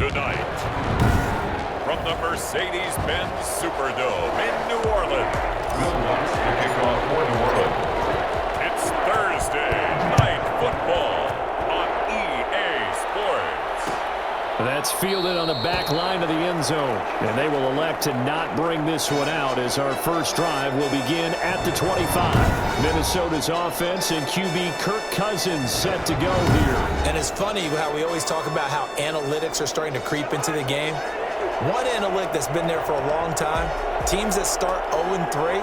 Tonight, from the Mercedes-Benz Superdome in New Orleans, this marks the kickoff for New Orleans. it's Thursday Night Football on EA Sports. That's fielded on the back line of the end zone. And they will elect to not bring this one out as our first drive will begin at the 25. Minnesota's offense and QB Kirk Cousins set to go here. And it's funny how we always talk about how analytics are starting to creep into the game. One analytic that's been there for a long time, teams that start 0-3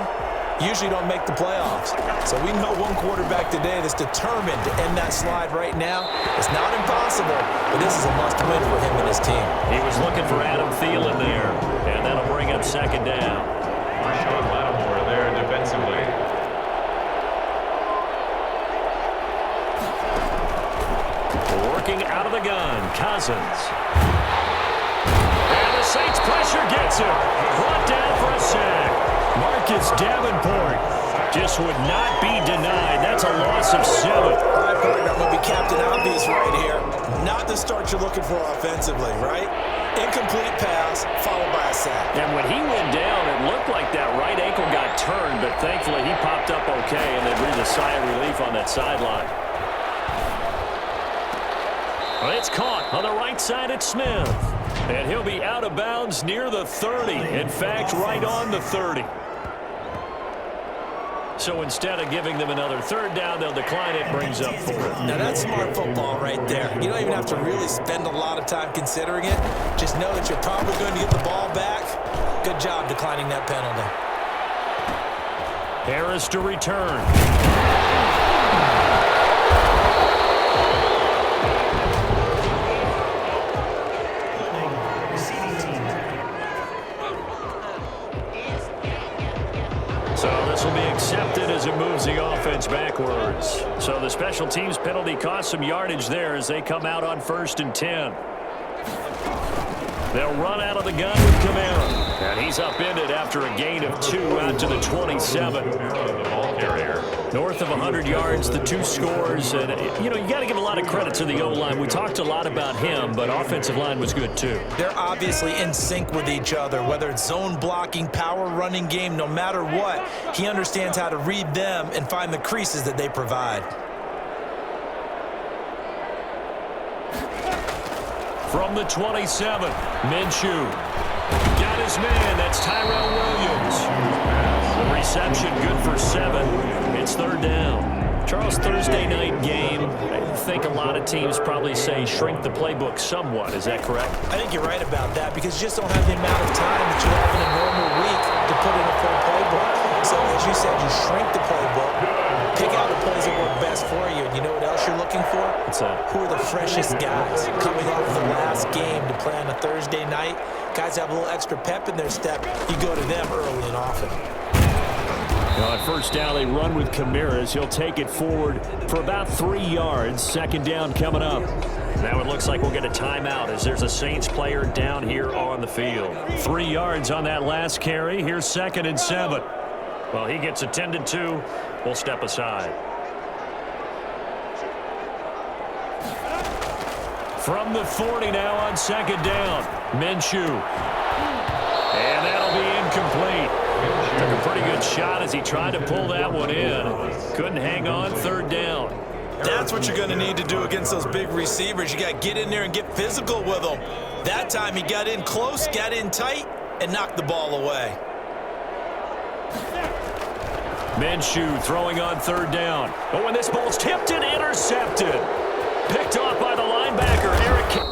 usually don't make the playoffs. So we know one quarterback today that's determined to end that slide right now. It's not impossible, but this is a must-win for him and his team. He was looking for Adam Thielen there, and that'll bring up second down. Marshawn Lattimore there defensively. Working out of the gun, Cousins. And the Saints pressure gets him. Brought down for a sack. Marcus Davenport just would not be denied. That's a loss of 7. All right, partner, I'm going to be Captain Obvious right here. Not the start you're looking for offensively, right? Incomplete pass followed by a sack. And when he went down, it looked like that right ankle got turned, but thankfully he popped up okay, and they breathed a sigh of relief on that sideline. Well, it's caught on the right side at Smith. And he'll be out of bounds near the 30. In fact, right on the 30. So instead of giving them another third down, they'll decline it, brings up 4. Now that's smart football right there. You don't even have to really spend a lot of time considering it. Just know that you're probably going to get the ball back. Good job declining that penalty. Harris to return. So this will be accepted as it moves the offense backwards. So the special teams penalty cost some yardage there as they come out on 1st and 10. They'll run out of the gun with Kamara. And he's upended after a gain of 2 out to the 27. North of 100 yards, the 2 scores. And, you got to give a lot of credit to the O-line. We talked a lot about him, but offensive line was good too. They're obviously in sync with each other, whether it's zone blocking, power running game, no matter what. He understands how to read them and find the creases that they provide. From the 27, Minshew. Got his man, that's Tyrell Williams. The reception good for 7. It's 3rd down. Charles, Thursday night game, I think a lot of teams probably say shrink the playbook somewhat. Is that correct? I think you're right about that because you just don't have the amount of time that you have in a normal week to put in a full playbook. So as you said, you shrink the playbook, pick out the plays that work best for you. And you know what else you're looking for? Who are the freshest guys coming off the last game to play on a Thursday night? Guys have a little extra pep in their step. You go to them early and often. Now on 1st down, they run with Kamara. He'll take it forward for about 3 yards. 2nd down coming up. Now it looks like we'll get a timeout as there's a Saints player down here on the field. 3 yards on that last carry. Here's 2nd and 7. Well, he gets attended to. We'll step aside. From the 40 now on 2nd down. Minshew. And that'll be incomplete. Took a pretty good shot as he tried to pull that one in. Couldn't hang on. 3rd down. That's what you're going to need to do against those big receivers. You got to get in there and get physical with them. That time he got in close, got in tight, and knocked the ball away. Minshew throwing on 3rd down. Oh, and this ball's tipped and intercepted. Picked off by the linebacker, Eric.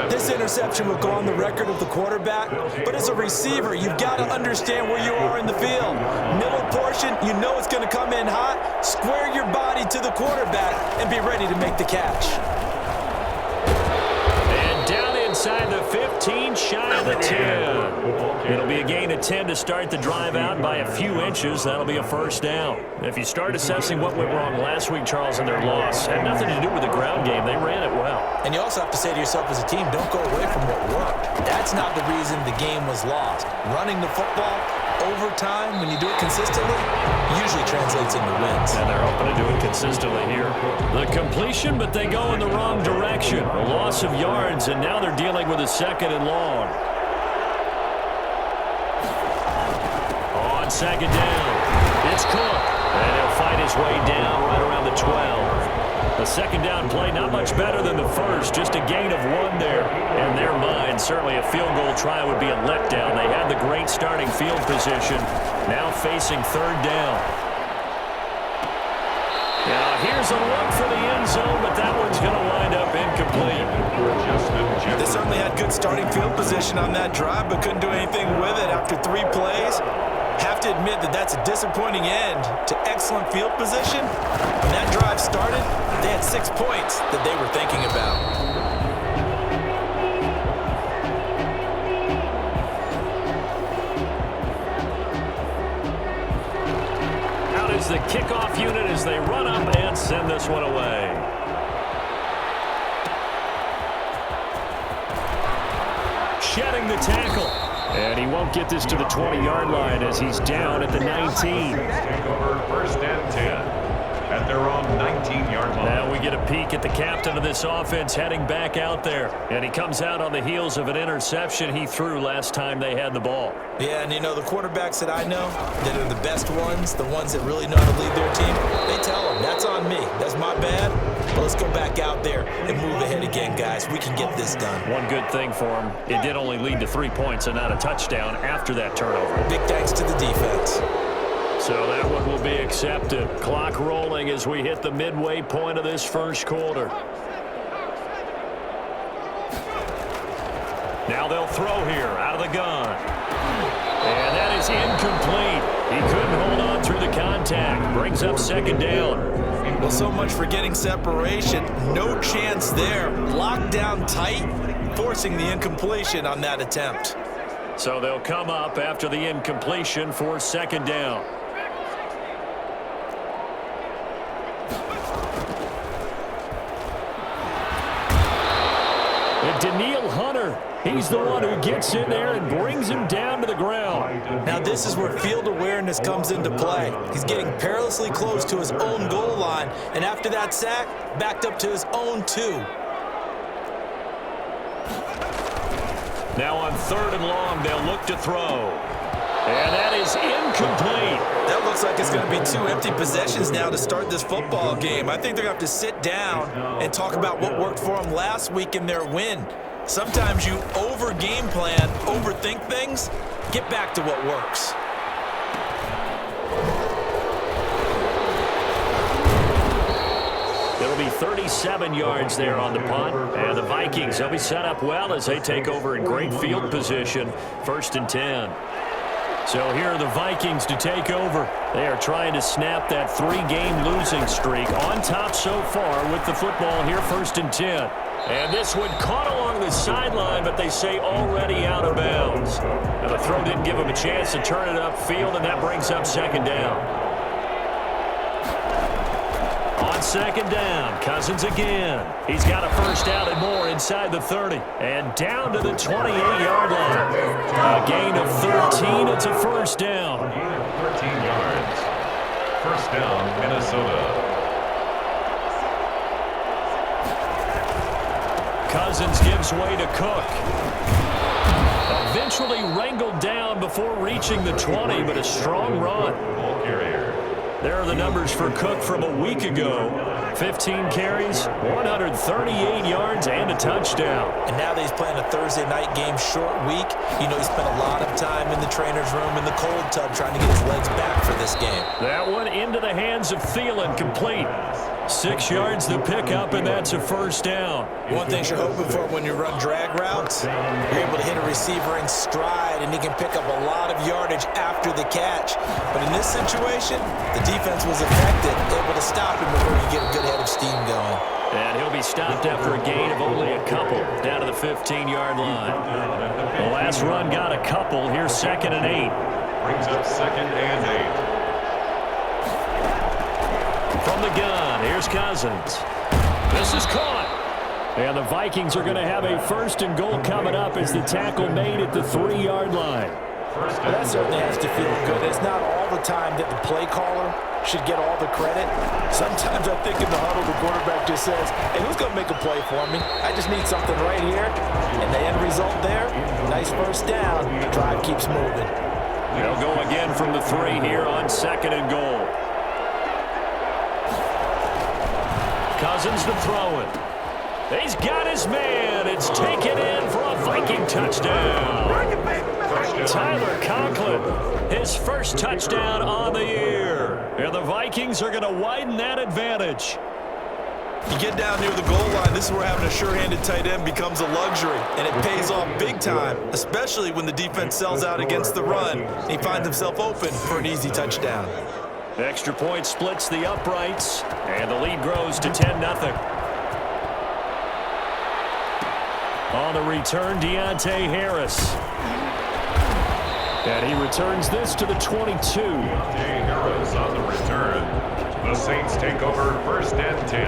This interception will go on the record of the quarterback, but as a receiver, you've got to understand where you are in the field. Middle portion, you know it's going to come in hot. Square your body to the quarterback and be ready to make the catch. And down inside the 15, shy of the 10. It'll be a gain of 10 to start the drive out by a few inches. That'll be a 1st down. If you start assessing what went wrong last week, Charles, in their loss, had nothing to do with the ground game. They ran it well. And you also have to say to yourself as a team, don't go away from what worked. That's not the reason the game was lost. Running the football overtime, when you do it consistently, usually translates into wins. And they're hoping to do it consistently here. The completion, but they go in the wrong direction. A loss of yards, and now they're dealing with a 2nd and long. On 2nd down, it's Cook. And he'll fight his way down right around the 12. The 2nd down play, not much better than the first, just a gain of 1 there. In their mind, certainly a field goal try would be a letdown. They had the great starting field position, now facing 3rd down. Now here's a look for the end zone, but that one's going to wind up incomplete. They certainly had good starting field position on that drive, but couldn't do anything with it after 3 plays. Have to admit that that's a disappointing end to excellent field position. When that drive started, they had 6 points that they were thinking about. Out is the kickoff unit as they run up and send this one away. Shedding the tackle. And he won't get this to the 20-yard line as he's down at the 19. Take over 1st and 10 at their own 19-yard line. Now we get a peek at the captain of this offense heading back out there. And he comes out on the heels of an interception he threw last time they had the ball. Yeah, and you know, the quarterbacks that I know that are the best ones, the ones that really know how to lead their team, they tell them, that's on me. That's my bad. But let's go back out there and move ahead again, guys. We can get this done. One good thing for him, it did only lead to 3 points and not a touchdown after that turnover. Big thanks to the defense. So that one will be accepted. Clock rolling as we hit the midway point of this 1st quarter. Now they'll throw here out of the gun. And that is incomplete. He couldn't hold on through the contact. Brings up 2nd down. Well, so much for getting separation. No chance there. Locked down tight, forcing the incompletion on that attempt. So they'll come up after the incompletion for 2nd down. And Daniil Hunter, he's the one who gets in there and brings him down to the ground. Now this is where field awareness comes into play. He's getting perilously close to his own goal line, and after that sack, backed up to his own 2. Now on 3rd and long, they'll look to throw. And that is incomplete. That looks like it's going to be 2 empty possessions now to start this football game. I think they're going to have to sit down and talk about what worked for them last week in their win. Sometimes you over-game plan, overthink things. Get back to what works. It'll be 37 yards there on the punt. And the Vikings, they'll be set up well as they take over in great field position. 1st and 10. So here are the Vikings to take over. They are trying to snap that 3-game losing streak. On top so far with the football here, 1st and 10. And this one caught along the sideline, but they say already out of bounds. Now the throw didn't give him a chance to turn it upfield, and that brings up 2nd down. On 2nd down, Cousins again. He's got a 1st down and more inside the 30. And down to the 28-yard line. A gain of 13. It's a 1st down. A gain of 13 yards. 1st down, Minnesota. Cousins gives way to Cook. Eventually wrangled down before reaching the 20, but a strong run. Ball carrier. There are the numbers for Cook from a week ago. 15 carries, 138 yards, and a touchdown. And now that he's playing a Thursday night game, short week, you know he spent a lot of time in the trainer's room in the cold tub trying to get his legs back for this game. That one into the hands of Thielen, complete. 6 yards the pickup, and that's a 1st down. One thing you're hoping for when you run drag routes, you're able to hit a receiver in stride, and he can pick up a lot of yardage after the catch. But in this situation, the defense was effective, able to stop him before you get a good head of steam going. And he'll be stopped after a gain of only a couple, down to the 15-yard line. The last run got a couple. Here's 2nd and 8. Brings up 2nd and 8. From the gun, here's Cousins. This is caught. And the Vikings are going to have a 1st and goal coming up as the tackle made at the 3-yard line. Well, that certainly has to feel good. It's not all the time that the play caller should get all the credit. Sometimes I think in the huddle, the quarterback just says, hey, who's going to make a play for me? I just need something right here. And the end result there, nice first down. The drive keeps moving. They'll go again from the 3 here on 2nd and goal. Cousins to throw it. He's got his man. It's taken in for a Viking touchdown. Tyler Conklin, his first touchdown on the year. And the Vikings are going to widen that advantage. You get down near the goal line, this is where having a sure-handed tight end becomes a luxury, and it pays off big time, especially when the defense sells out against the run. He finds himself open for an easy touchdown. Extra point splits the uprights, and the lead grows to 10-0. On the return, Deontay Harris. And he returns this to the 22. Deontay Harris on the return. The Saints take over 1st and 10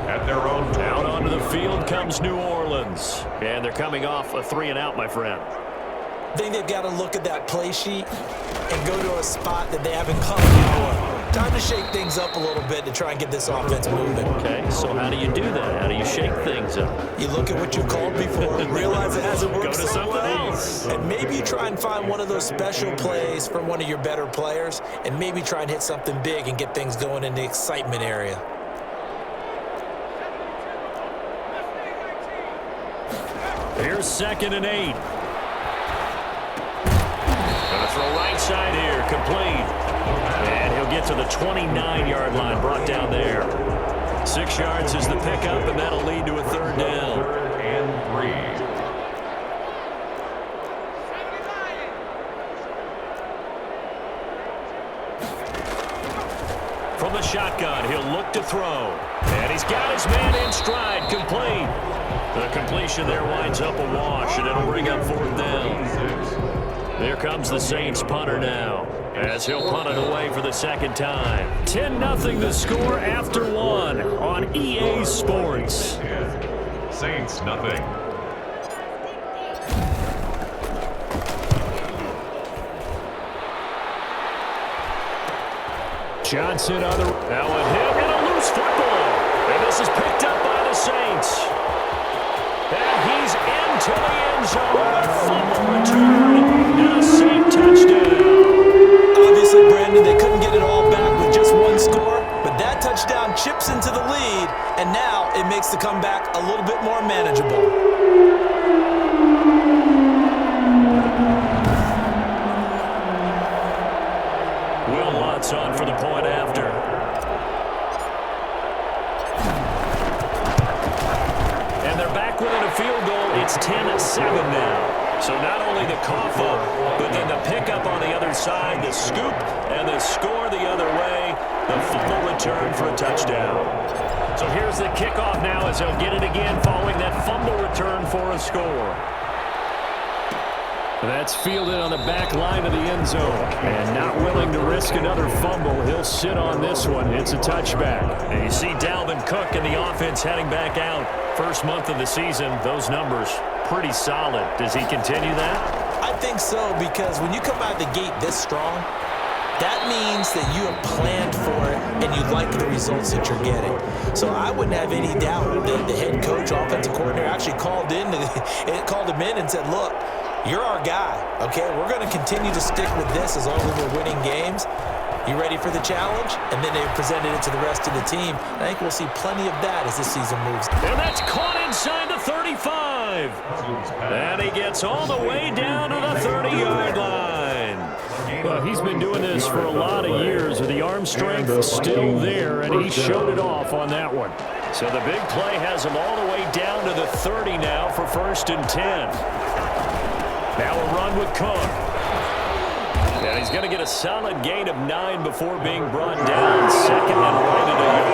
at their own 20. Out onto the field comes New Orleans. And they're coming off a 3-and-out, my friend. I think they've got to look at that play sheet and go to a spot that they haven't come before. Time to shake things up a little bit to try and get this offense moving. Okay, so how do you do that? How do you shake things up? You look at what you called before, realize it hasn't worked Go to so something well, else. and maybe you try and find one of those special plays from one of your better players, and maybe try and hit something big and get things going in the excitement area. Here's 2nd and 8. Gonna throw right side here, complete. And he'll get to the 29-yard line, brought down there. 6 yards is the pickup, and that'll lead to a 3rd down. 3rd and 3. From the shotgun, he'll look to throw. And he's got his man in stride, complete. The completion there winds up a wash, and it'll bring up 4th down. Here comes the Saints punter now, as he'll punt it away for the 2nd time. 10-0 the score after 1 on EA Sports. Saints nothing. Johnson on the... That one hit, and a loose football. And this is picked up by the Saints. And he's into the end zone. A fumble return and a Saint touchdown. Obviously, Brandon, they couldn't get it all back with just one score, but that touchdown chips into the lead, and now it makes the comeback a little bit more manageable. On for the point after. And they're back within a field goal. It's 10-7 now. So not only the cough up, but then the pickup on the other side, the scoop, and the score the other way. The fumble return for a touchdown. So here's the kickoff now as they'll get it again following that fumble return for a score. That's fielded on the back line of the end zone. And not willing to risk another fumble, he'll sit on this one. It's a touchback. And you see Dalvin Cook and the offense heading back out. First month of the season, those numbers pretty solid. Does he continue that? I think so, because when you come out of the gate this strong, that means that you have planned for it and you like the results that you're getting. So I wouldn't have any doubt that the head coach, offensive coordinator, actually called him in and said, look, you're our guy, okay? We're going to continue to stick with this as long as we're winning games. You ready for the challenge? And then they presented it to the rest of the team. I think we'll see plenty of that as the season moves. And that's caught inside the 35. And he gets all the way down to the 30-yard line. Well, he's been doing this for a lot of years with the arm strength still there, and he showed it off on that one. So the big play has him all the way down to the 30 now for 1st and 10. Now a run with Cook. And he's going to get a solid gain of 9 before being brought down. 2nd and right at a yard.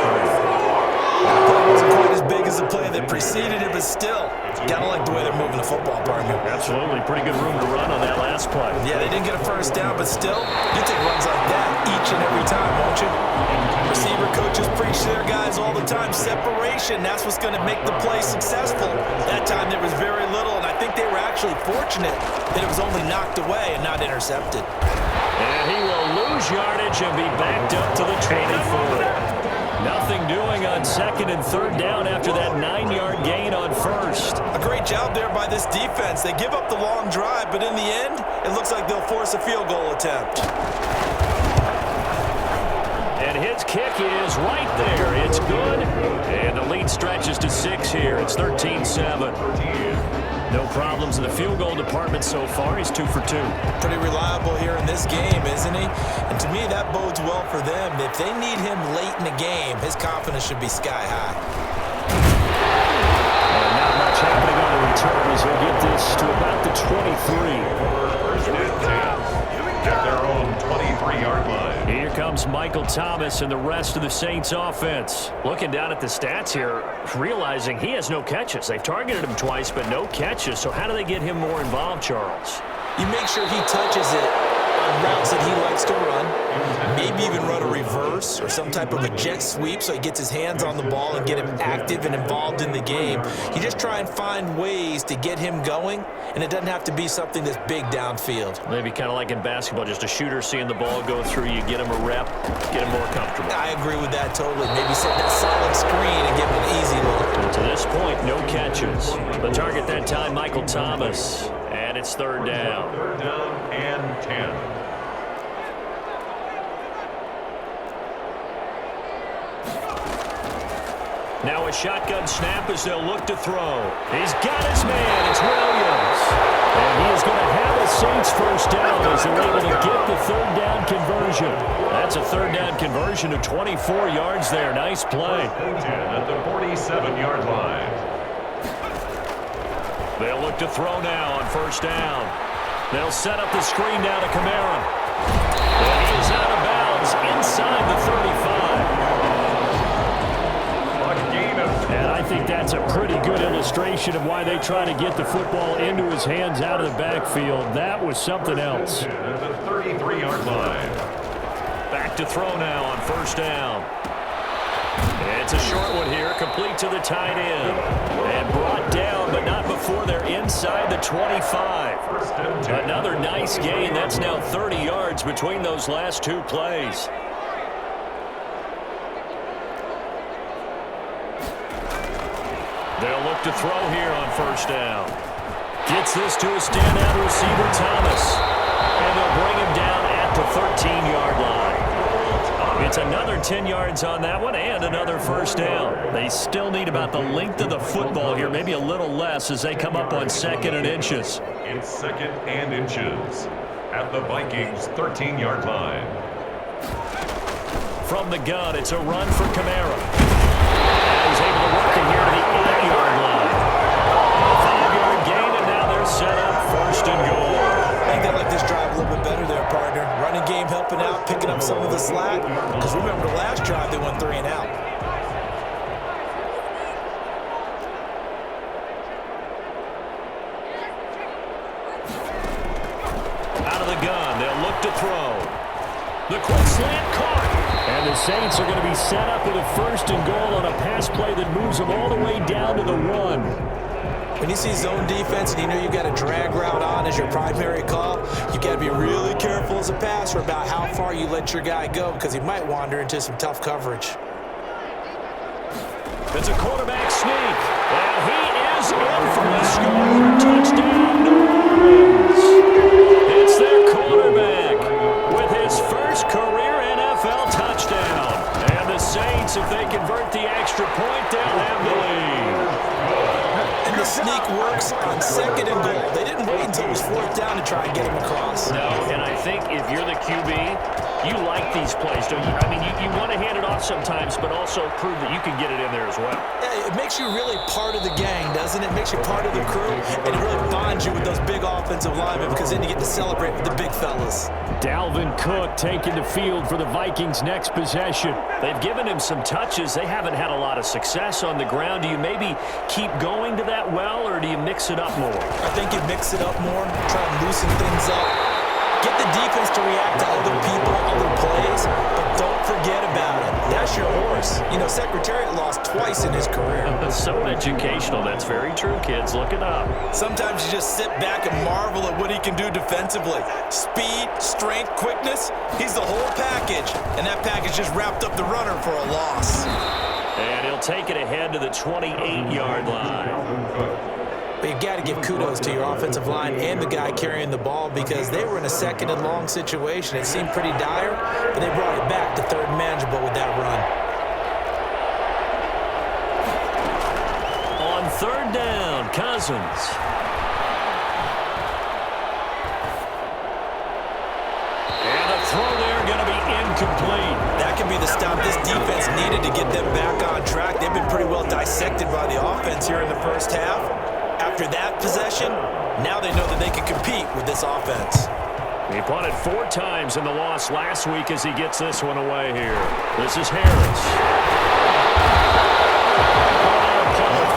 It wasn't quite as big as the play that preceded it, but still, gotta like the way they're moving the football, partner. Absolutely. Pretty good room to run on that last play. Yeah, they didn't get a first down, but still, you take runs like that each and every time, won't you? Receiver coaches preach to their guys all the time. Separation, that's what's going to make the play successful. That time there was very little, and I think they were actually fortunate that it was only knocked away and not intercepted. And he will lose yardage and be backed up to the 24. Nothing doing on second and third down after that 9-yard gain on first. A great job there by this defense. They give up the long drive, but in the end, it looks like they'll force a field goal attempt. And his kick is right there. It's good. And the lead stretches to 6 here. It's 13-7. No problems in the field goal department so far. He's 2 for 2. Pretty reliable here in this game, isn't he? And to me, that bodes well for them. If they need him late in the game, his confidence should be sky high. And not much happening on the return as they get this to about the 23. First and 10 at their own 23-yard line. Here comes Michael Thomas and the rest of the Saints offense. Looking down at the stats here, realizing he has no catches. They've targeted him twice, but no catches. So how do they get him more involved, Charles? You make sure he touches it on routes that he likes to run, maybe even run a reverse or some type of a jet sweep so he gets his hands on the ball and get him active and involved in the game. You just try and find ways to get him going, and it doesn't have to be something that's big downfield. Maybe kind of like in basketball, just a shooter seeing the ball go through, you get him a rep, get him more comfortable. I agree with that totally. Maybe set that solid screen and give him an easy look. And to this point, no catches. The target that time, Michael Thomas, and it's third down. Third down and 10. Now a shotgun snap as they'll look to throw. He's got his man. It's Williams. And he is going to have a Saints first down as they're able to get the third down conversion. That's a third down conversion of 24 yards there. Nice play. 10 at the 47-yard line. They'll look to throw now on first down. They'll set up the screen down to Kamara. And he is out of bounds inside the 35. And I think that's a pretty good illustration of why they try to get the football into his hands out of the backfield. That was something else. At the 33-yard line. Back to throw now on first down. And it's a short one here, complete to the tight end. And brought down, but not before they're inside the 25. Another nice gain. That's now 30 yards between those last two plays. They'll look to throw here on first down. Gets this to a standout receiver, Thomas. And they'll bring him down at the 13-yard line. It's another 10 yards on that one and another first down. They still need about the length of the football here, maybe a little less as they come up on second and inches. It's second and inches at the Vikings' 13-yard line. From the gun, it's a run for Kamara. He's able to work it here to the 8-yard line. A 5-yard gain, and now they're set up first and goal. I think they like this drive a little bit better there, partner. Running game helping out, picking up some of the slack. Because remember, the last drive, they went 3 and out. Out of the gun, they'll look to throw. The quick slant caught. And the Saints are going to be set up with a first and goal on a pass play that moves them all the way down to the 1. When you see zone defense and you know you've got a drag route on as your primary call, you got to be really careful as a passer about how far you let your guy go because he might wander into some tough coverage. It's a quarterback sneak, and he is in for the score. Touchdown, New Orleans. It's their quarterback with his first career NFL touchdown. And the Saints, if they convert the extra point, they'll have the lead. And the sneak works on second and goal. They didn't wait until it was fourth down to try and get him across. No, and I think if you're the QB, you like these plays, don't you? I mean, you want to hand it off sometimes, but also prove that you can get it in there as well. Yeah, it makes you really part of the gang, doesn't it? It makes you part of the crew, and it really bonds you with those big offensive linemen because then you get to celebrate with the big fellas. Dalvin Cook taking the field for the Vikings' next possession. They've given him some touches. They haven't had a lot of success on the ground. Do you maybe keep going to that well, or do you mix it up more? I think you mix it up more, try and loosen things up. Get the defense to react to other people, other plays, but don't forget about it. That Bless your horse. You know, Secretariat lost twice in his career. So educational. That's very true, kids. Look it up. Sometimes you just sit back and marvel at what he can do defensively. Speed, strength, quickness. He's the whole package. And that package just wrapped up the runner for a loss. And he'll take it ahead to the 28-yard line. But you got to give kudos to your offensive line and the guy carrying the ball because they were in a second and long situation. It seemed pretty dire, but they brought it back to third and manageable with that run. On third down, Cousins. And the throw there going to be incomplete. That could be the stop this defense needed to get them back on track. They've been pretty well dissected by the offense here in the first half. After that possession, now they know that they can compete with this offense. He punted 4 times in the loss last week as he gets this one away here. This is Harris.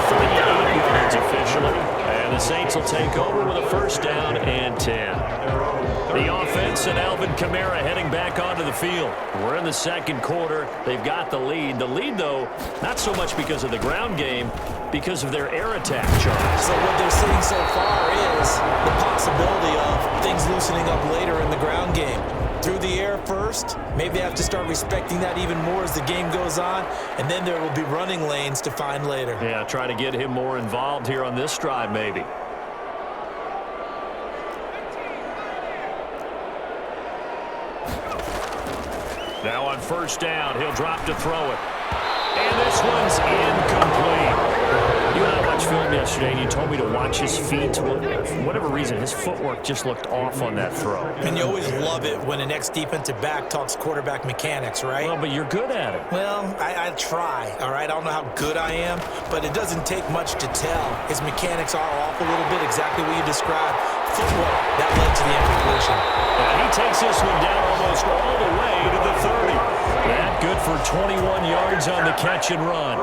38 yards officially. And the Saints will take over with a first down and 10. The offense and Alvin Kamara heading back onto the field. We're in the second quarter. They've got the lead. The lead, though, not so much because of the ground game, because of their air attack, Charles. So what they're seeing so far is the possibility of things loosening up later in the ground game. Through the air first, maybe they have to start respecting that even more as the game goes on, and then there will be running lanes to find later. Yeah, try to get him more involved here on this drive, maybe. Now on first down, he'll drop to throw it. And this one's incomplete. You and I watched film yesterday, and you told me to watch his feet. For whatever reason, his footwork just looked off on that throw. And you always love it when an ex-defensive back talks quarterback mechanics, right? Well, but you're good at it. Well, I try, all right? I don't know how good I am, but it doesn't take much to tell. His mechanics are off a little bit, exactly what you described. Footwork, that led to the incompletion. And he takes this one down almost all the way to the 30. That good for 21 yards on the catch and run.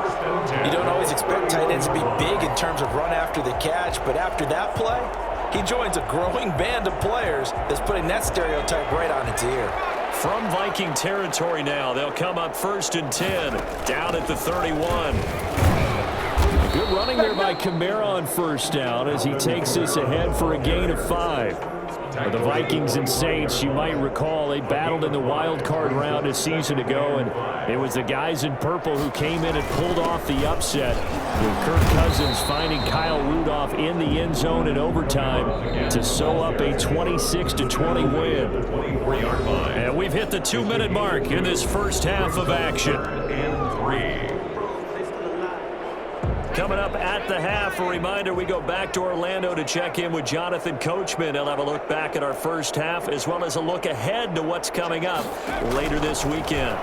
You don't always expect tight ends to be big in terms of run after the catch, but after that play, he joins a growing band of players that's putting that stereotype right on its ear. From Viking territory now, they'll come up first and 10, down at the 31. Good running there by Kamara on first down as he takes this ahead for a gain of 5. For the Vikings and Saints, you might recall, they battled in the wild card round a season ago, and it was the guys in purple who came in and pulled off the upset, with Kirk Cousins finding Kyle Rudolph in the end zone in overtime to sew up a 26-20 win. And we've hit the 2-minute mark in this first half of action. Coming up at the half, a reminder, we go back to Orlando to check in with Jonathan Coachman. He'll have a look back at our first half as well as a look ahead to what's coming up later this weekend.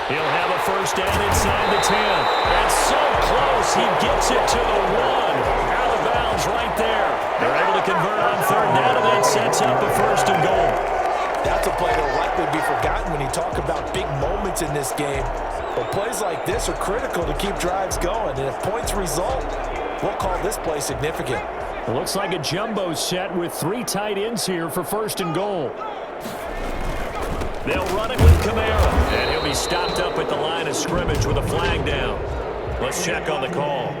He'll have a first down inside the 10. And so close, he gets it to the 1. Out of bounds right there. They're able to convert on third down, and that sets up a first and goal. That's a play that will likely be forgotten when you talk about big moments in this game. But plays like this are critical to keep drives going. And if points result, we'll call this play significant. It looks like a jumbo set with 3 tight ends here for first and goal. They'll run it with Kamara. And he'll be stopped up at the line of scrimmage with a flag down. Let's check on the call.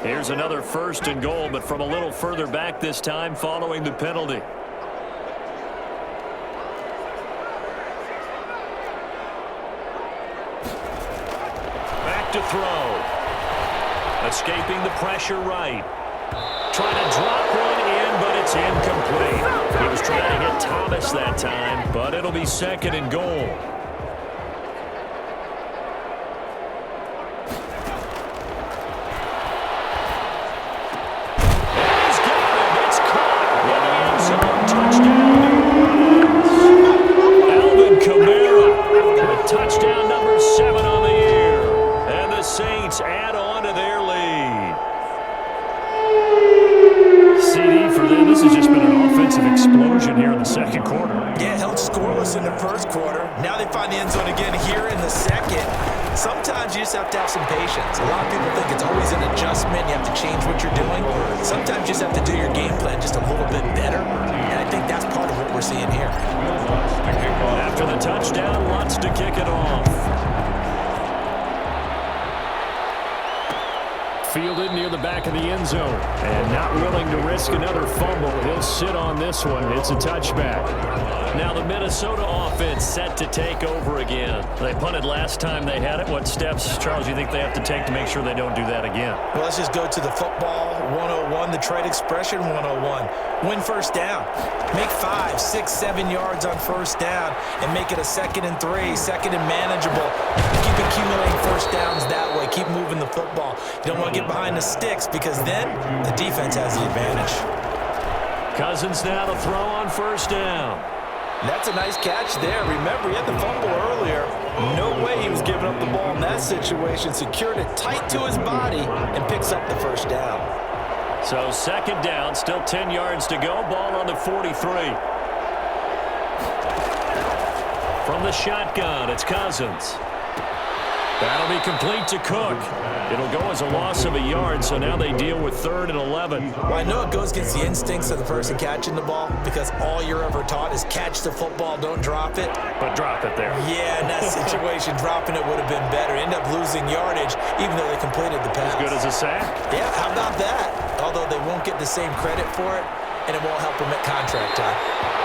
Here's another first and goal, but from a little further back this time following the penalty. Back to throw. Escaping the pressure right. Trying to drop one in, but it's incomplete. He was trying to hit Thomas that time, but it'll be second and goal. Touchdown number 7 on the year. And the Saints add on to their lead. CD for them. This has just been an offensive explosion here in the second quarter. Yeah, held scoreless in the first quarter. Now they find the end zone again here in the second. Sometimes you just have to have some patience. A lot of people think it's always an adjustment. You have to change what you're doing. Sometimes you just have to do your game plan just a little bit better. And I think that's part of what we're seeing here. After the touchdown, wants to kick it off. Fielded near the back of the end zone. And not willing to risk another fumble. He'll sit on this one. It's a touchback. Now the Minnesota offense set to take over again. They punted last time they had it. What steps, Charles, do you think they have to take to make sure they don't do that again? Well, let's just go to the football 101, the trade expression 101. Win first down. Make 5, 6, 7 yards on first down and make it a 2nd and 3, 2nd and manageable. Keep accumulating first downs that way. Keep moving the football. You don't want to get behind the sticks because then the defense has the advantage. Cousins now to throw on first down. That's a nice catch there. Remember, he had the fumble earlier. No way he was giving up the ball in that situation. Secured it tight to his body and picks up the first down. So 2nd down, still 10 yards to go. Ball on the 43. From the shotgun, it's Cousins. That'll be complete to Cook. It'll go as a loss of a yard, so now they deal with 3rd and 11. Well, I know it goes against the instincts of the person catching the ball because all you're ever taught is catch the football, don't drop it. But drop it there. Yeah, in that situation, dropping it would have been better. End up losing yardage, even though they completed the pass. As good as a sack? Yeah, how about that? Although they won't get the same credit for it, and it won't help them at contract time.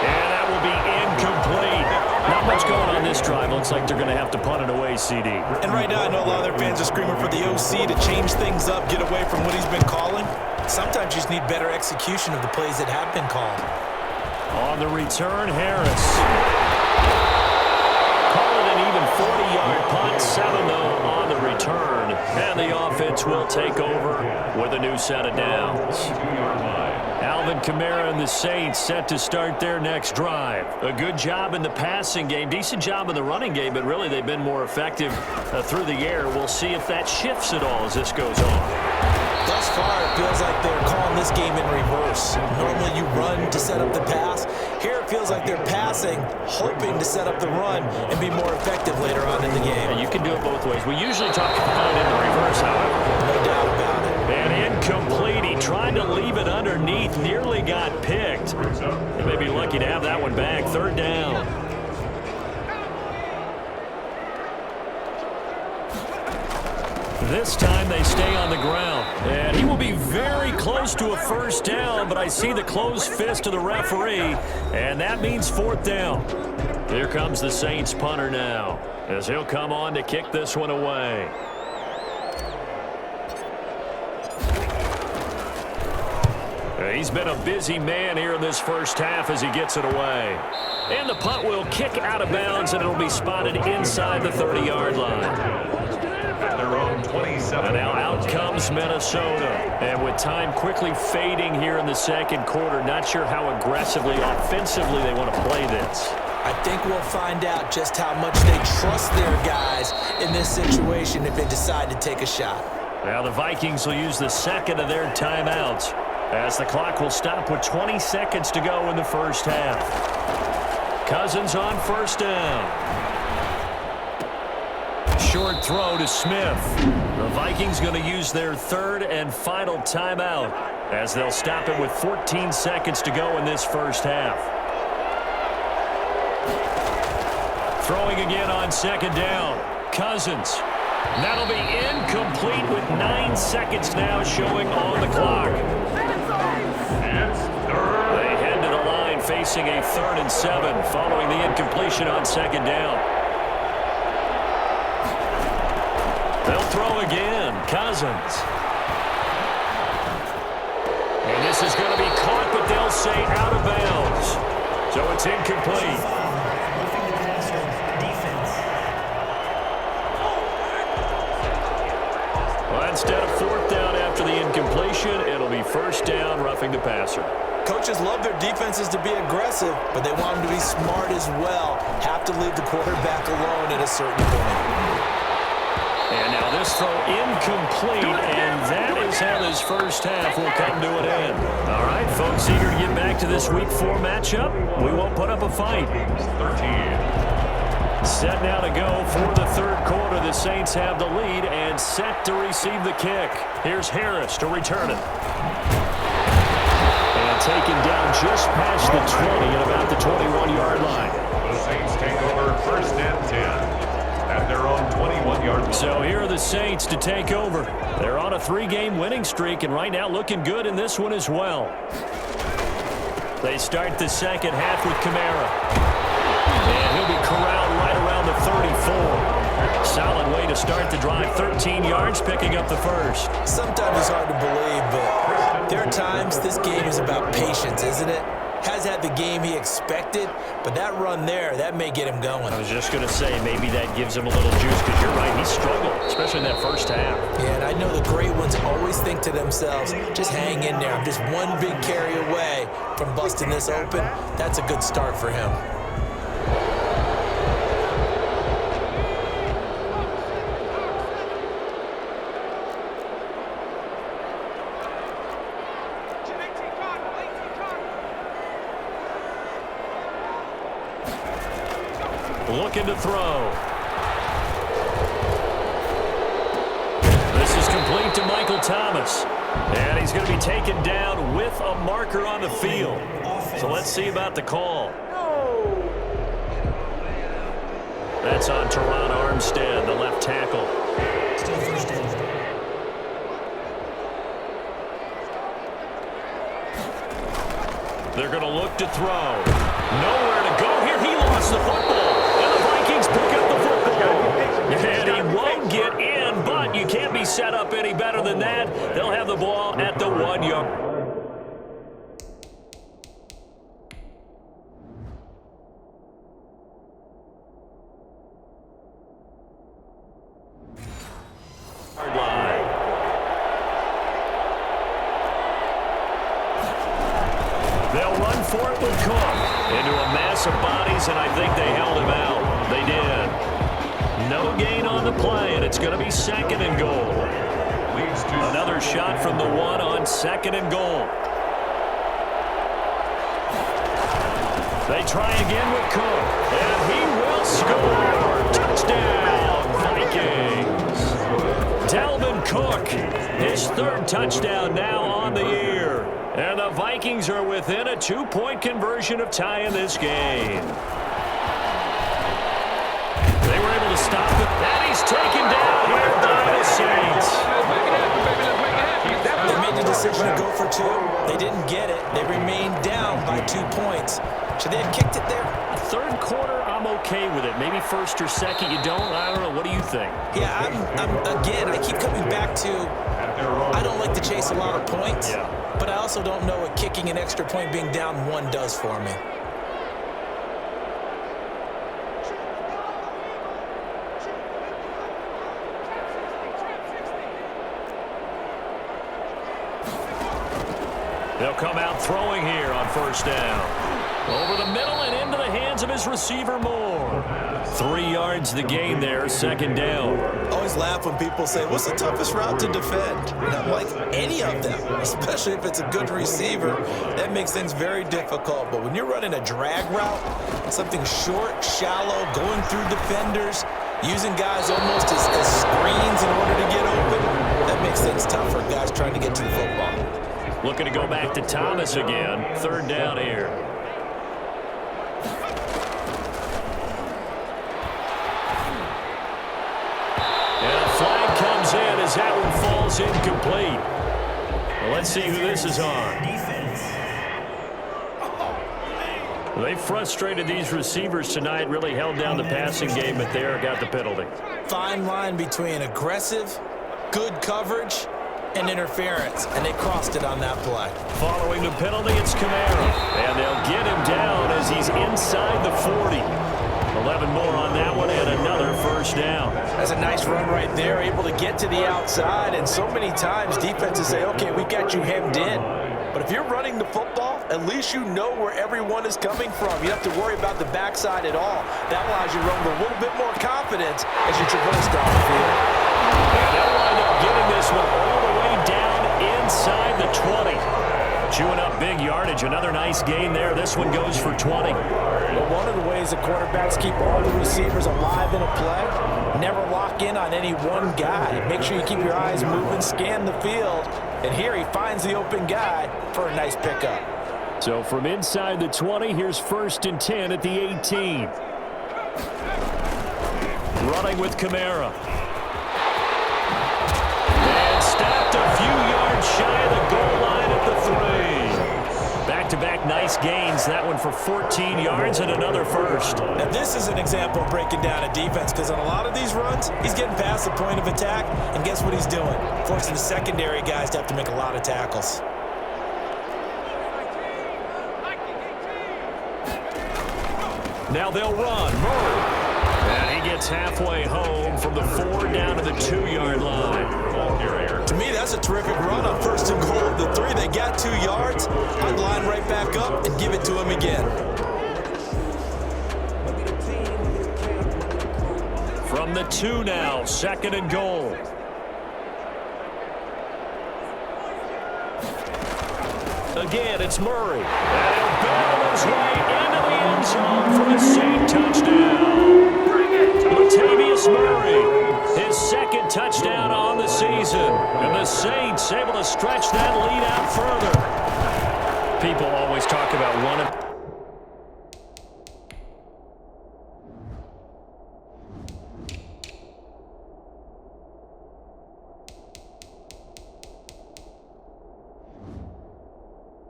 And that will be incomplete. Not much going on this drive. Looks like they're going to have to punt it away, CD. And right now, I know a lot of their fans are screaming for the OC to change things up, get away from what he's been calling. Sometimes you just need better execution of the plays that have been called. On the return, Harris. Call it an even 40-yard punt, 7 though on the return. And the offense will take over with a new set of downs. Alvin Kamara and the Saints set to start their next drive. A good job in the passing game, decent job in the running game, but really they've been more effective through the air. We'll see if that shifts at all as this goes on. Thus far, it feels like they're calling this game in reverse. Normally you run to set up the pass. Here it feels like they're passing, hoping to set up the run and be more effective later on in the game. You can do it both ways. We usually talk about it in the reverse, however. No doubt about it. And incomplete. He tried to leave it underneath, nearly got picked. They may be lucky to have that one back. 3rd down. This time they stay on the ground. And he will be very close to a first down, but I see the closed fist of the referee, and that means 4th down. Here comes the Saints punter now, as he'll come on to kick this one away. He's been a busy man here in this first half as he gets it away. And the punt will kick out of bounds, and it'll be spotted inside the 30-yard line. At their own 27. And now out comes Minnesota. And with time quickly fading here in the second quarter, not sure how aggressively, offensively they want to play this. I think we'll find out just how much they trust their guys in this situation if they decide to take a shot. Now the Vikings will use the 2nd of their timeouts as the clock will stop with 20 seconds to go in the first half. Cousins on first down. Short throw to Smith. The Vikings going to use their 3rd and final timeout as they'll stop it with 14 seconds to go in this first half. Throwing again on 2nd down. Cousins. That'll be incomplete with 9 seconds now showing on the clock. They head to the line facing a 3rd and 7 following the incompletion on 2nd down. They'll throw again. Cousins. And this is going to be caught, but they'll say out of bounds. So it's incomplete. Well, instead of 4th down after the incompletion, it'll be 1st down, roughing the passer. Coaches love their defenses to be aggressive, but they want them to be smart as well. Have to leave the quarterback alone at a certain point. And now this throw incomplete, and that is how this first half will come to an end. All right, folks, eager to get back to this Week 4 matchup. We won't put up a fight. 13. Set now to go for the third quarter. The Saints have the lead and set to receive the kick. Here's Harris to return it. And taken down just past the 20 at about the 21-yard line. The Saints take over first and 10 at their own 21-yard line. So here are the Saints to take over. They're on a 3-game winning streak and right now looking good in this one as well. They start the second half with Kamara. And he'll be corralled right around the 34. Solid way to start the drive. 13 yards, picking up the first. Sometimes it's hard to believe, but there are times this game is about patience, isn't it? Has had the game he expected, but that run there, that may get him going. I was just going to say, maybe that gives him a little juice, because you're right, he struggled, especially in that first half. Yeah, and I know the great ones always think to themselves, just hang in there. I'm just one big carry away from busting this open. That's a good start for him. Looking to throw. This is complete to Michael Thomas. And he's going to be taken down with a marker on the field. So let's see about the call. That's on Teron Armstead, the left tackle. They're going to look to throw. Nowhere to go here. He lost the football. And the Vikings pick up the football. And he won't get in, but you can't be set up any better than that. They'll have the ball at the 1-yard. line. They'll run for it with Cook. Into a mass of bodies, and I think they held him out. They did. No gain on the play, and it's going to be second and goal. Another shot from the 1 on second and goal. They try again with Cook, and he will score. Touchdown, Vikings. Dalvin Cook, his third touchdown now on the year. And the Vikings are within a 2-point conversion of tying this game. They were able to stop it, and he's taken down here by the Saints. They made the decision to go for 2. They didn't get it. They remained down by 2 points. Should they have kicked it there? Third quarter, I'm okay with it. Maybe first or second, you don't. I don't know. What do you think? Yeah, again, I keep coming back to I don't like to chase a lot of points, but I also don't know what kicking an extra point being down 1 does for me. They'll come out throwing here on first down. Over the middle and into the hands of his receiver Moore. 3 yards the gain there, second down. Always laugh when people say, what's the toughest route to defend? And I'm like, any of them, especially if it's a good receiver. That makes things very difficult. But when you're running a drag route, something short, shallow, going through defenders, using guys almost as screens in order to get open, that makes things tough for guys trying to get to the football. Looking to go back to Thomas again. Third down here. And a flag comes in as that one falls incomplete. Well, let's see who this is on. They frustrated these receivers tonight, really held down the passing game, but there got the penalty. Fine line between aggressive, good coverage, and interference, and they crossed it on that play. Following the penalty, it's Kamara, and they'll get him down as he's inside the 40. 11 more on that one, and another first down. That's a nice run right there, able to get to the outside, and so many times defenses say, okay, we got you hemmed in. But if you're running the football, at least you know where everyone is coming from. You don't have to worry about the backside at all. That allows you to run with a little bit more confidence as you traverse down the field. And they'll wind up getting this one all the way down inside the 20. Chewing up big yardage. Another nice gain there. This one goes for 20. Well, one of the ways that quarterbacks keep all the receivers alive in a play, never lock in on any one guy. Make sure you keep your eyes moving, scan the field, and here he finds the open guy for a nice pickup. So from inside the 20, here's 1st and 10 at the 18. Running with Kamara. And stopped a few yards shy of the goal line at the 3. Back-to-back nice gains. That one for 14 yards and another first. Now this is an example of breaking down a defense, because on a lot of these runs, he's getting past the point of attack, and guess what he's doing? Forcing the secondary guys to have to make a lot of tackles. Now they'll run. Murray. And he gets halfway home from the 4 down to the 2-yard line. To me, that's a terrific run on 1st and goal of the 3. They got 2 yards. I'd line right back up and give it to him again. From the 2 now, 2nd and goal. Again, it's Murray. And he'll barrel his way into the end zone for a Saint touchdown. Latavius Murray, his 2nd touchdown on the season. And the Saints able to stretch that lead out further. People always talk about one of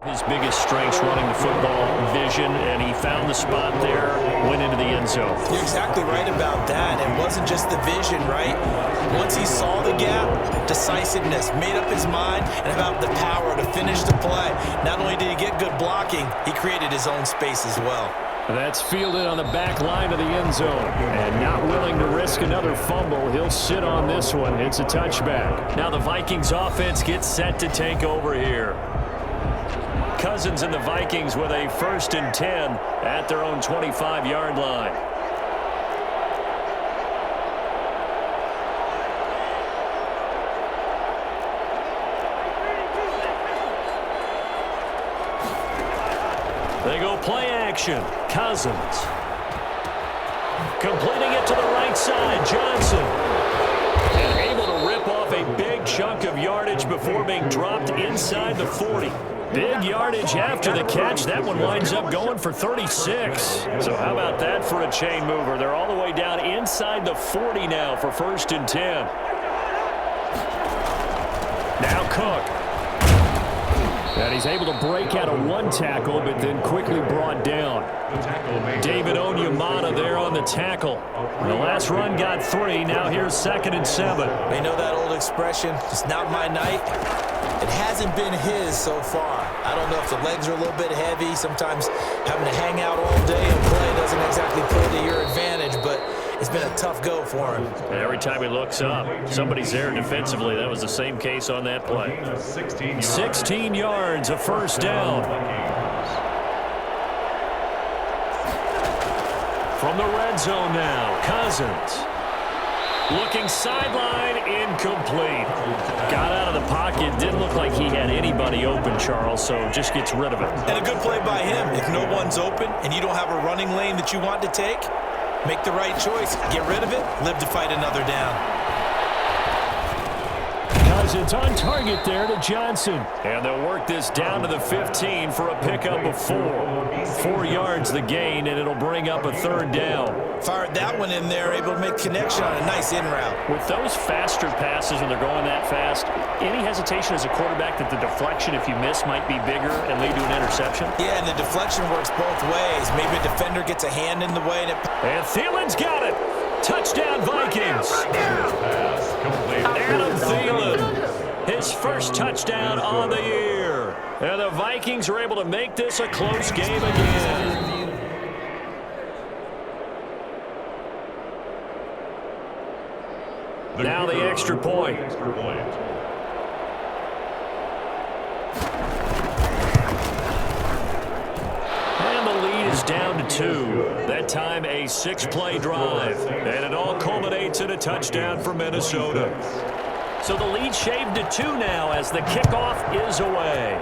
his biggest strengths, running the football, vision, and he found the spot there, went into the end zone. You're exactly right about that. It wasn't just the vision, right? Once he saw the gap, decisiveness, made up his mind, and about the power to finish the play. Not only did he get good blocking, he created his own space as well. That's fielded on the back line of the end zone. And not willing to risk another fumble, he'll sit on this one. It's a touchback. Now the Vikings offense gets set to take over here. Cousins and the Vikings with a 1st and 10 at their own 25-yard line. They go play action. Cousins. Completing it to the right side. Johnson. And able to rip off a big chunk of yardage before being dropped inside the 40. Big yardage after the catch. That one winds up going for 36. So how about that for a chain mover? They're all the way down inside the 40 now for 1st and 10. Now Cook. And he's able to break out of 1 tackle, but then quickly brought down. David Onyemata there on the tackle. The last run got 3. Now here's 2nd and 7. They know that old expression, it's not my night. It hasn't been his so far. I don't know if the legs are a little bit heavy. Sometimes having to hang out all day and play doesn't exactly play to your advantage, but it's been a tough go for him. And every time he looks up, somebody's there defensively. That was the same case on that play. 16 yards, a 1st down. From the red zone now, Cousins. Looking sideline, incomplete. Got out of the pocket. Didn't look like he had anybody open, Charles, so just gets rid of it. And a good play by him. If no one's open and you don't have a running lane that you want to take, make the right choice. Get rid of it. Live to fight another down. Cousins on target there to Johnson. And they'll work this down to the 15 for a pickup of 4. 4 yards the gain, and it'll bring up a 3rd down. Fired that one in there, able to make connection on a nice in route. With those faster passes when they're going that fast, any hesitation as a quarterback that the deflection, if you miss, might be bigger and lead to an interception? Yeah, and the deflection works both ways. Maybe a defender gets a hand in the way. And Thielen's got it. Touchdown, Vikings. Adam Thielen, his 1st touchdown on the year. And the Vikings are able to make this a close game again. Now the extra point. And the lead is down to 2. That time a 6-play drive. And it all culminates in a touchdown for Minnesota. So the lead shaved to 2 now as the kickoff is away.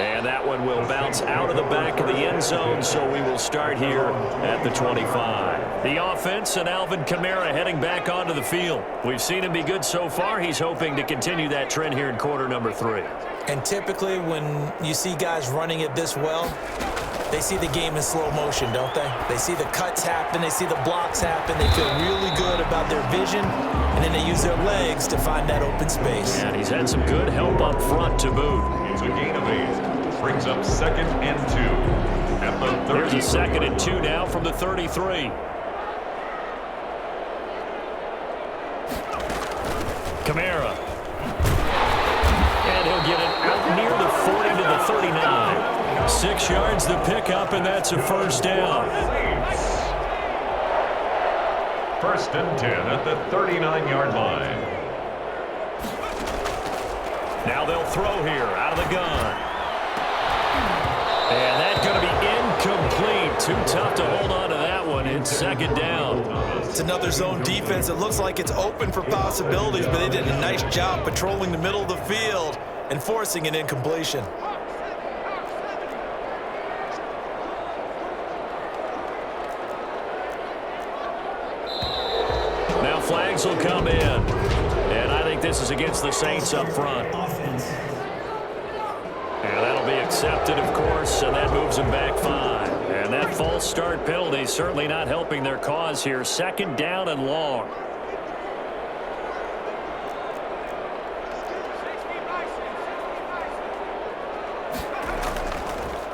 And that one will bounce out of the back of the end zone, so we will start here at the 25. The offense and Alvin Kamara heading back onto the field. We've seen him be good so far. He's hoping to continue that trend here in quarter number 3. And typically when you see guys running it this well, they see the game in slow motion, don't they? They see the cuts happen, they see the blocks happen, they feel really good about their vision, and then they use their legs to find that open space. And he's had some good help up front to boot. It's a gain of 8. Brings up 2nd and 2. At the 30. Here's a 2nd and 2 now from the 33. Kamara. And he'll get it out near the 40 to the 39. 6 yards the pickup, and that's a first down. 1st and 10 at the 39-yard line. Now they'll throw here out of the gun. And that's going to be incomplete. Too tough to hold on to that one. It's 2nd down. It's another zone defense. It looks like it's open for possibilities, but they did a nice job patrolling the middle of the field and forcing an incompletion. Now flags will come in. And I think this is against the Saints up front. And that'll be accepted, of course, and that moves them back 5. And that false start penalty certainly not helping their cause here. 2nd down and long.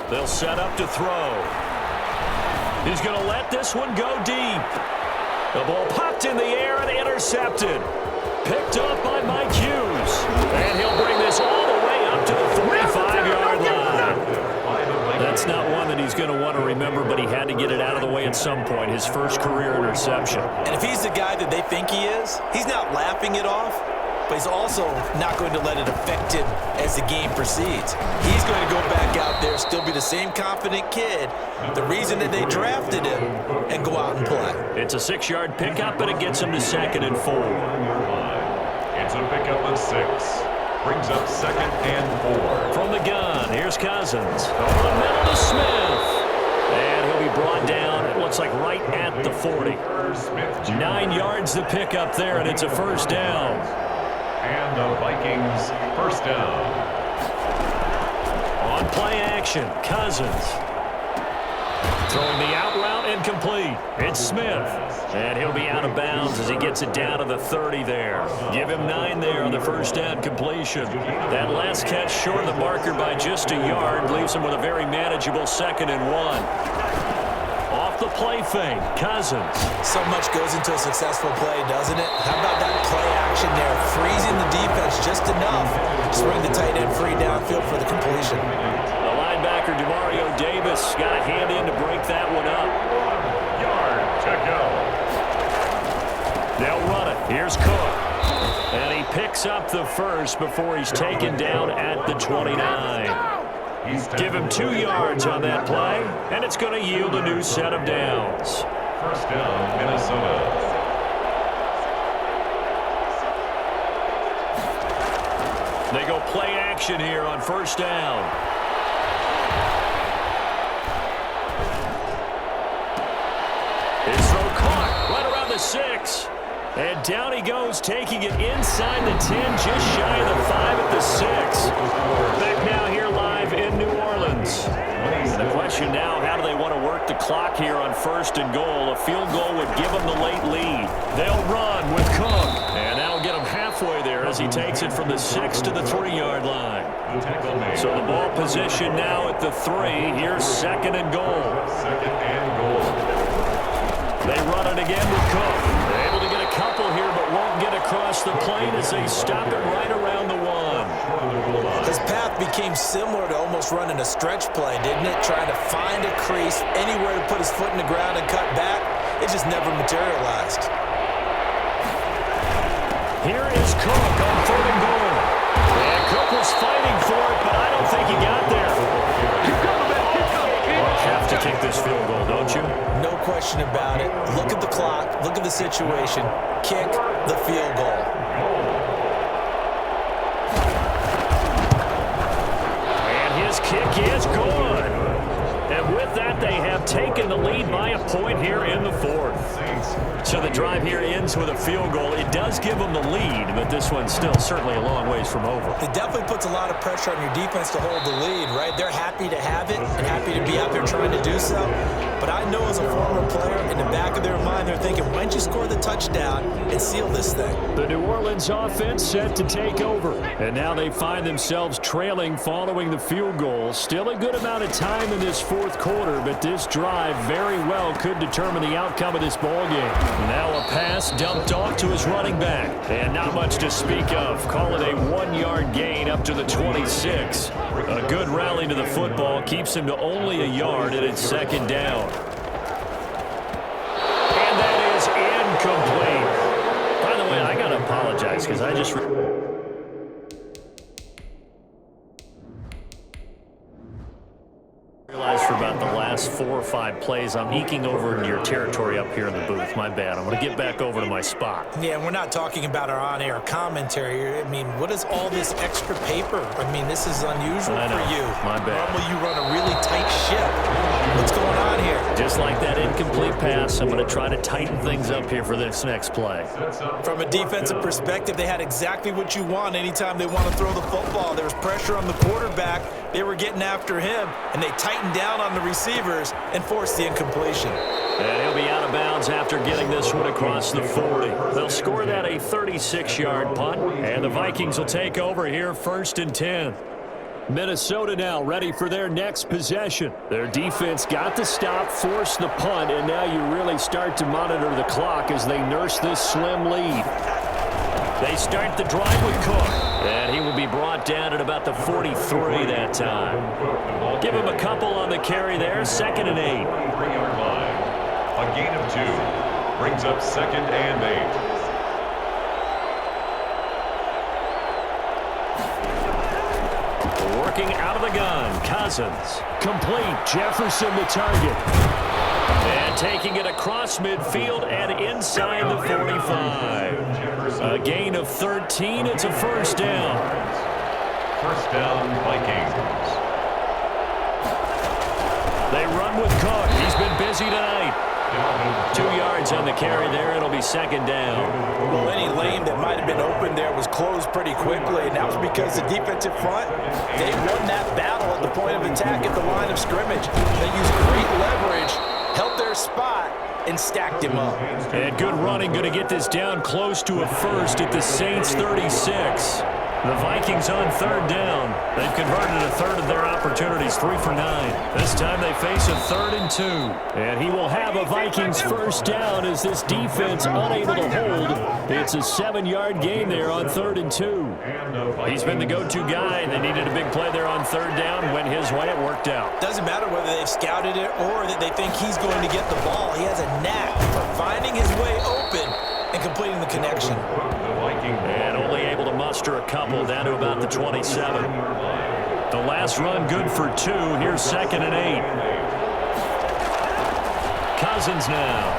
They'll set up to throw. He's going to let this one go deep. The ball popped in the air and intercepted. Picked up by Mike Hughes. And he'll bring this all the way up to the 45-yard line. That's not one that he's going to want to remember, but he had to get it out of the way at some point. His first career interception. And if he's the guy that they think he is, he's not laughing it off, but he's also not going to let it affect him as the game proceeds. He's going to go back out there, still be the same confident kid, the reason that they drafted him, and go out and play. It's a 6-yard pickup, and it gets him to 2nd and 4. It's a pickup of 6. Brings up 2nd and 4. From the gun, here's Cousins. Over the middle to Smith. And he'll be brought down, it looks like right at the 40. 9 yards the pickup there, and it's a first down. And the Vikings first down. On play action, Cousins. Throwing the out route incomplete. It's Smith. And he'll be out of bounds as he gets it down to the 30 there. Give him 9 there on the first down completion. That last catch short of the marker by just a yard leaves him with a very manageable 2nd and 1. Off the play fake, Cousins. So much goes into a successful play, doesn't it? How about that play action there? Freezing the defense just enough to bring the tight end free downfield for the completion. The linebacker, Demario Davis, got a hand in to break that one up. Yard to go. They'll run it. Here's Cook. And he picks up the first before he's taken down at the 29. Give him 2 yards on that play, and it's going to yield a new set of downs. First down, Minnesota. They go play action here on first down. His throw caught right around the 6. And down he goes, taking it inside the 10, just shy of the 5 at the 6. Back now here live in New Orleans. The question now, how do they want to work the clock here on 1st and goal? A field goal would give them the late lead. They'll run with Cook. And that'll get him halfway there as he takes it from the 6 to the 3-yard line. So the ball position now at the 3. Here's 2nd and goal. 2nd and goal. They run it again with Cook. They're able to get a couple here, but won't get across the plane as they stop it right around the 1. His path became similar to almost running a stretch play, didn't it? Trying to find a crease, anywhere to put his foot in the ground and cut back. It just never materialized. Here is Cook on 3rd and goal. And Cook was fighting for it, but I don't think he got there. Have to kick this field goal, don't you? No question about it. Look at the clock. Look at the situation. Kick the field goal. And here's kick is good. And with that, they have taken the lead by a point here in the fourth. So the drive here ends with a field goal. It does give them the lead, but this one's still certainly a long ways from over. It definitely puts a lot of pressure on your defense to hold the lead, right? They're happy to have it and happy to be out there trying to do so. But I know as a former player, in the back of their mind, they're thinking, why don't you score the touchdown and seal this thing? The New Orleans offense set to take over. And now they find themselves trailing following the field goal. Still a good amount of time in this fourth quarter, but this drive very well could determine the outcome of this ball game. Now a pass dumped off to his running back. And not much to speak of. Call it a 1-yard gain up to the 26. A good rally to the football keeps him to only a yard, and it's second down. And that is incomplete. By the way, I got to apologize because I just realized for about the last 4 or 5 plays, I'm eking over into your territory up here in the booth. My bad. I'm going to get back over to my spot. Yeah, we're not talking about our on-air commentary. I mean, what is all this extra paper? I mean, this is unusual for you. My bad. Normally you run a really tight ship. What's going on here? Just like that incomplete pass, I'm going to try to tighten things up here for this next play. From a defensive perspective, they had exactly what you want anytime they want to throw the football. There was pressure on the quarterback. They were getting after him, and they tightened down on the receivers and forced the incompletion. And he'll be out of bounds after getting this one across the 40. They'll score that a 36-yard punt, and the Vikings will take over here 1st and 10. Minnesota now ready for their next possession. Their defense got the stop, forced the punt, and now you really start to monitor the clock as they nurse this slim lead. They start the drive with Cook, and he will be brought down at about the 43 that time. Give him a couple on the carry there, 2nd and 8. 3-yard line. A gain of 2 brings up 2nd and 8. Working out of the gun, Cousins. Complete, Jefferson the target. And taking it across midfield and inside the 45. A gain of 13, it's a 1st down. 1st down, Vikings. They run with Cook. He's been busy tonight. 2 yards on the carry there. It'll be 2nd down. Well, any lane that might have been open there was closed pretty quickly, and that was because the defensive front, they won that battle at the point of attack at the line of scrimmage. They used great leverage, held their spot, and stacked him up. And good running, going to get this down close to a 1st at the Saints 36. The Vikings on 3rd down. They've converted a 3rd of their opportunities, 3 for 9. This time they face a 3rd and 2. And he will have a Vikings 1st down as this defense unable to hold. It's a 7-yard gain there on 3rd and 2. He's been the go-to guy. They needed a big play there on 3rd down. Went his way, it worked out. Doesn't matter whether they've scouted it or that they think he's going to get the ball. He has a knack for finding his way open and completing the connection. And only able to muster a couple down to about the 27. The last run good for 2. Here's 2nd and 8. Cousins now.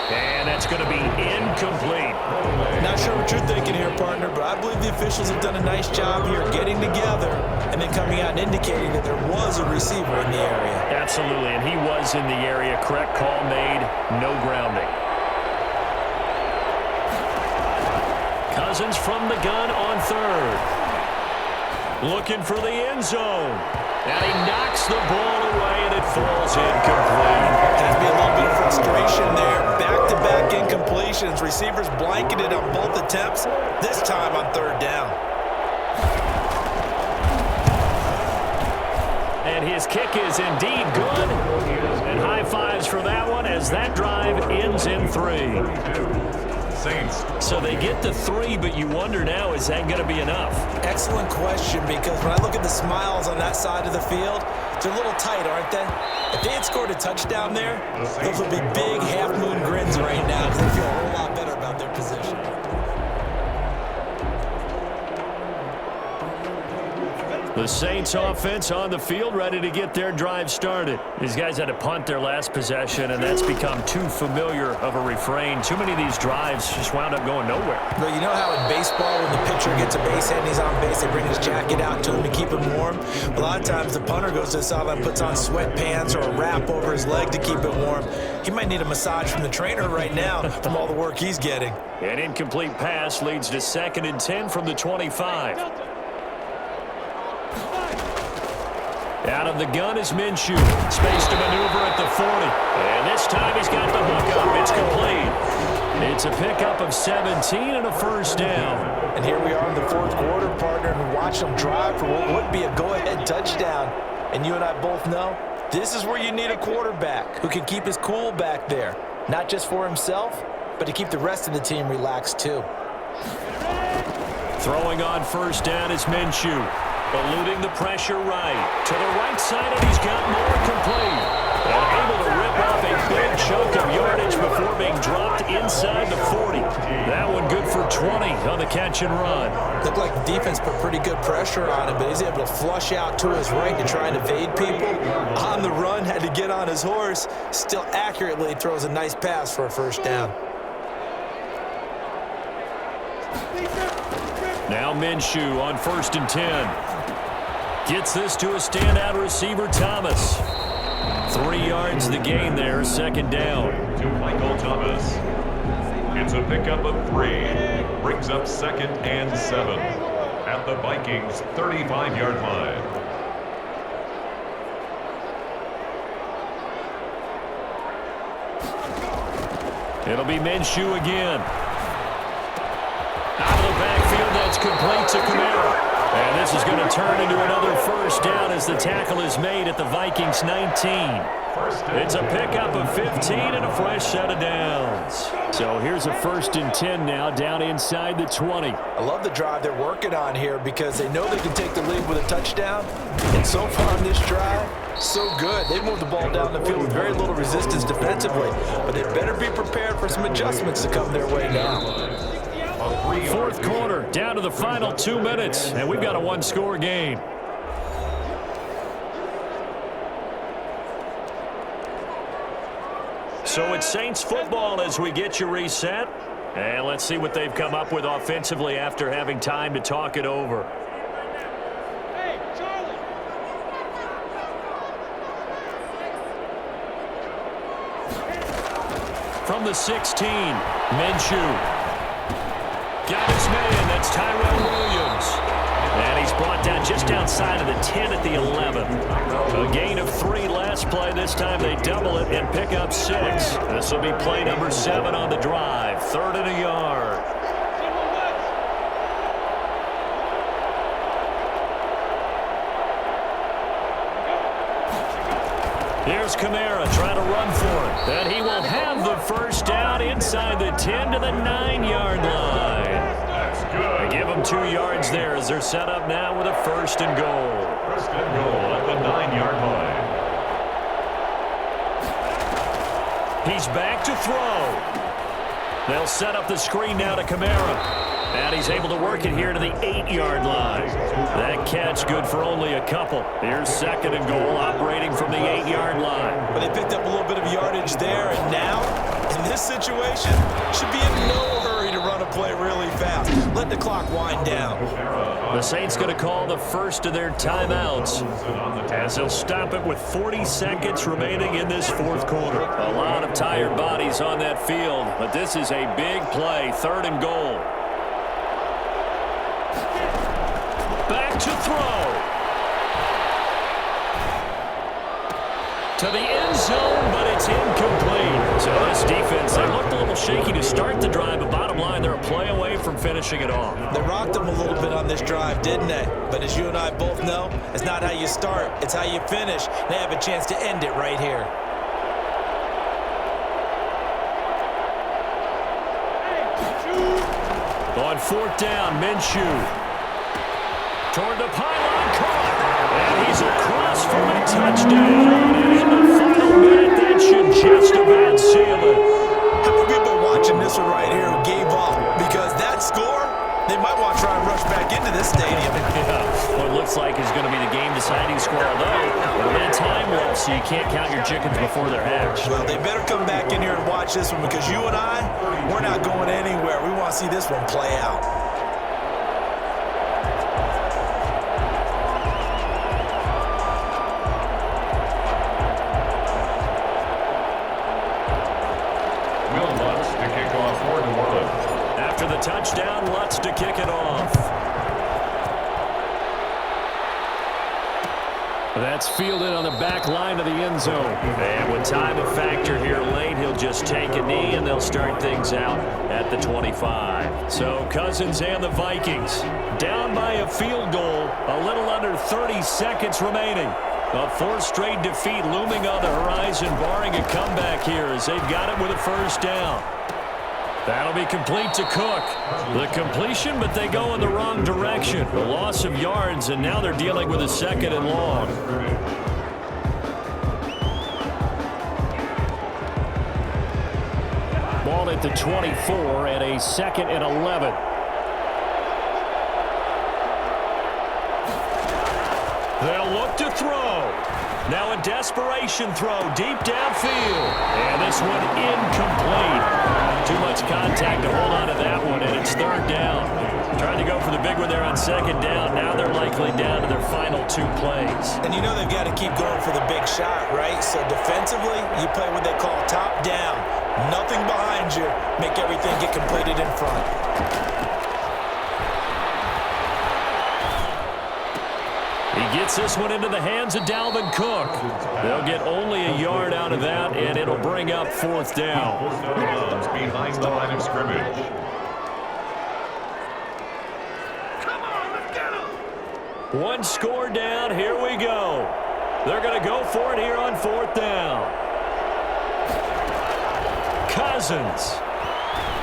And that's going to be incomplete. Not sure what you're thinking here, partner, but I believe the officials have done a nice job here getting together and then coming out and indicating that there was a receiver in the area. Absolutely, and he was in the area. Correct call made. No grounding. Cousins from the gun on 3rd. Looking for the end zone. And he knocks the ball away, and it falls incomplete. Has been a little bit of frustration there. Back-to-back incompletions. Receivers blanketed on both attempts, this time on 3rd down. And his kick is indeed good. And high fives for that one as that drive ends in 3. Saints. So they get the 3, but you wonder now, is that going to be enough? Excellent question, because when I look at the smiles on that side of the field, they're a little tight, aren't they? If they had scored a touchdown there, those would be big half-moon grins right now because they feel a whole lot better about their position. The Saints offense on the field, ready to get their drive started. These guys had to punt their last possession, and that's become too familiar of a refrain. Too many of these drives just wound up going nowhere. But you know how in baseball, when the pitcher gets a base hit and he's on base, they bring his jacket out to him to keep him warm? A lot of times the punter goes to the sideline, puts on sweatpants or a wrap over his leg to keep it warm. He might need a massage from the trainer right now from all the work he's getting. An incomplete pass leads to 2nd and 10 from the 25. Out of the gun is Minshew. Space to maneuver at the 40. And this time he's got the hook up. It's complete. It's a pickup of 17 and a first down. And here we are in the 4th quarter, partner, and we watch them drive for what would be a go-ahead touchdown. And you and I both know this is where you need a quarterback who can keep his cool back there. Not just for himself, but to keep the rest of the team relaxed too. Throwing on first down is Minshew. Eluding the pressure right. To the right side, and he's got more complete. And able to rip off a big chunk of yardage before being dropped inside the 40. That one good for 20 on the catch and run. Looked like the defense put pretty good pressure on him, but he's able to flush out to his right to try and evade people. On the run, had to get on his horse. Still accurately throws a nice pass for a first down. Now Minshew on 1st and 10. Gets this to a standout receiver, Thomas. 3 yards the gain there, 2nd down. To Michael Thomas. It's a pickup of 3. Brings up 2nd and 7. At the Vikings' 35-yard line. It'll be Minshew again. Out of the backfield, that's complete to Kamara. And this is going to turn into another first down as the tackle is made at the Vikings' 19. It's a pickup of 15 and a fresh set of downs. So here's a 1st and 10 now, down inside the 20. I love the drive they're working on here because they know they can take the lead with a touchdown. And so far on this drive, so good. They moved the ball down the field with very little resistance defensively. But they better be prepared for some adjustments to come their way now. 4th quarter, down to the final 2 minutes, and we've got a 1-score game. So it's Saints football as we get you reset. And let's see what they've come up with offensively after having time to talk it over. From the 16, Minshew. Got his man, that's Tyrell Williams. And he's brought down just outside of the 10 at the 11. A gain of 3 last play. This time they double it and pick up 6. This will be play number 7 on the drive. 3rd and a yard. Here's Kamara trying to run for it. And he will have the first down inside the 10 to the 9-yard line. That's good. They give them 2 yards there as they're set up now with a 1st and goal. 1st and goal at the 9-yard line. He's back to throw. They'll set up the screen now to Kamara. And he's able to work it here to the 8-yard line. That catch good for only a couple. Here's 2nd and goal operating from the 8-yard line. But they picked up a little bit of yardage there, and now, in this situation, should be in no hurry to run a play really fast. Let the clock wind down. The Saints going to call the first of their timeouts as they'll stop it with 40 seconds remaining in this 4th quarter. A lot of tired bodies on that field, but this is a big play. 3rd and goal. Back to throw. To the end zone, but it's incomplete. So this defense, they looked a little shaky to start the drive, but bottom line, they're a play away from finishing it off. They rocked them a little bit on this drive, didn't they? But as you and I both know, it's not how you start, it's how you finish. They have a chance to end it right here. On 4th down, Minshew. Toward the pylon, caught. And he's across for a touchdown. And in the final minute, that should just about seal it. How many people watching this one right here who gave up? Because that score, they might want to try and rush back into this stadium. Yeah, what it looks like is going to be can't count your chickens before they're hatched. Well, they better come back in here and watch this one because you and I, we're not going anywhere. We want to see this one play out. After the touchdown, Lutz to kick it off. That's fielded on the back line of the end zone. And with time a factor here late, he'll just take a knee and they'll start things out at the 25. So Cousins and the Vikings down by a field goal, a little under 30 seconds remaining. A fourth straight defeat looming on the horizon, barring a comeback here as they've got it with a first down. That'll be complete to Cook. The completion, but they go in the wrong direction. A loss of yards, and now they're dealing with a second and long. Ball at the 24 and a second and 11. They'll look to throw. Now a desperation throw deep downfield. And this one incomplete. Too much contact to hold on to that one, and it's third down. Trying to go for the big one there on second down. Now they're likely down to their final 2 plays. And you know they've got to keep going for the big shot, right? So defensively, you play what they call top down. Nothing behind you. Make everything get completed in front. He gets this one into the hands of Dalvin Cook. They'll get only a yard out of that, and it'll bring up fourth down. Behind the line of scrimmage. Come on, let's get him. One score down. Here we go. They're going to go for it here on fourth down. Cousins.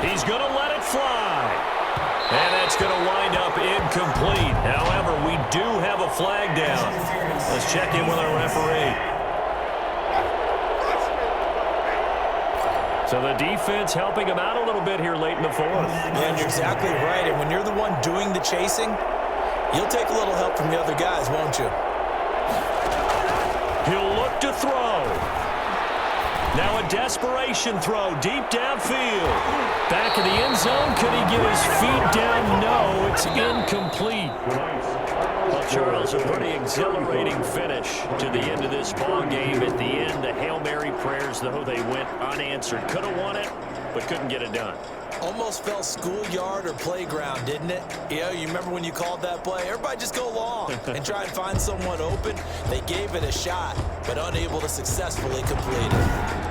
He's going to let it fly. And that's going to wind up incomplete. However, we do have a flag down. Let's check in with our referee. So the defense helping him out a little bit here late in the fourth. Yeah, and you're exactly right. And when you're the one doing the chasing, you'll take a little help from the other guys, won't you? He'll look to throw. Now a desperation throw deep downfield. Back in the end zone. Could he get his feet down? No, it's incomplete. Well, Charles, a pretty exhilarating finish to the end of this ball game. At the end, the Hail Mary prayers, though, they went unanswered. Could have won it, but couldn't get it done. Almost felt schoolyard or playground, didn't it? Yeah, you remember when you called that play? Everybody just go long and try and find someone open. They gave it a shot, but unable to successfully complete it.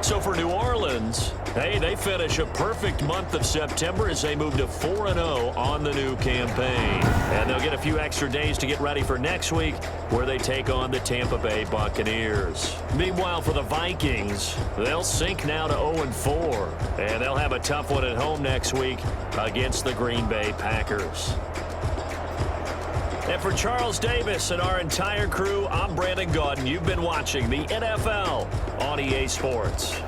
So for New Orleans, hey, they finish a perfect month of September as they move to 4-0 on the new campaign. And they'll get a few extra days to get ready for next week, where they take on the Tampa Bay Buccaneers. Meanwhile, for the Vikings, they'll sink now to 0-4. And they'll have a tough one at home next week against the Green Bay Packers. And for Charles Davis and our entire crew, I'm Brandon Gaudin. You've been watching the NFL on EA Sports.